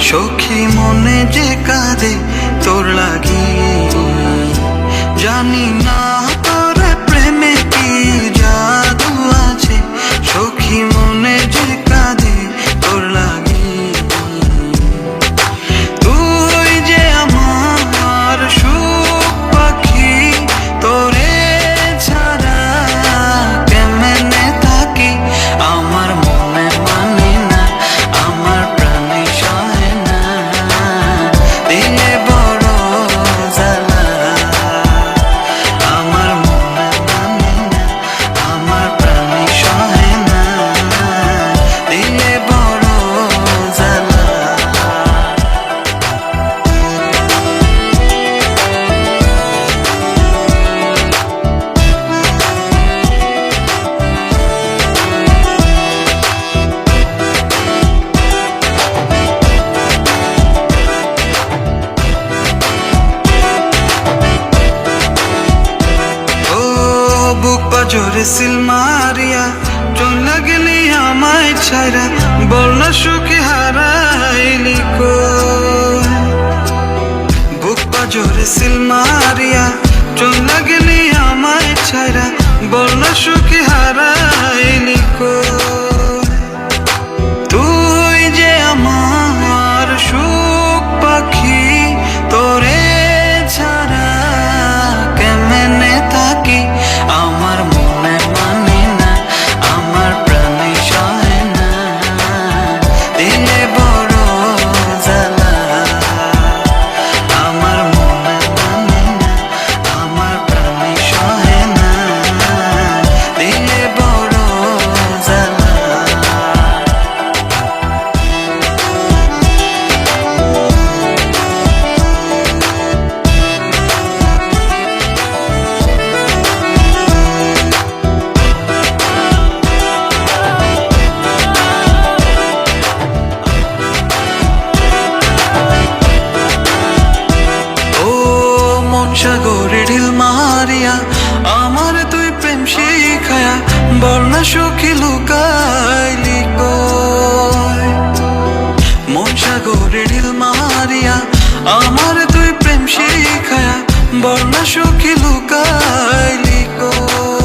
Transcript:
সখী মনে যে কাঁদে তোর লাগি, জানি না তোর প্রেমে কি জাদু আছে। সখী মনে যে কাঁদে তোর লাগি, তুই যে আমার সুখ পাখি, তোরে ছাড়া কেমনে থাকি। আমার মনে মানে না, আমার প্রাণে সহে না, দিলে বড় জ্বালা। আমার মনে মানে না, আমার প্রাণে সহে না, দিলে বড় জ্বালা। বুক পাজরে সিল মারিয়া চলে গেলি আমায় ছাইরা, বল না সুখী হারাইলি কই। বুক পাজরে সিল মারিয়া চলে গেলি আমায় ছাইরা, বল না সুখী হারাইলি কই। তুই যে আমার সুখ পাখি, তোরে ছাড়া কেমনে থাকি। আমার মনে মানে না, আমার প্রাণে সহে না, দিলে বড় জ্বালা। আমার মনে মানে না, আমার প্রাণে সহে না, দিলে বড় জ্বালা। সাগরে ঢিল মারিয়া আমার তুই প্রেম শিখায়া, বল না সখী লুকাইলি কই। মন সাগরে ঢিল মারিয়া আমার তুই প্রেম শিখায়া, বল না সখী লুকাইলি কই।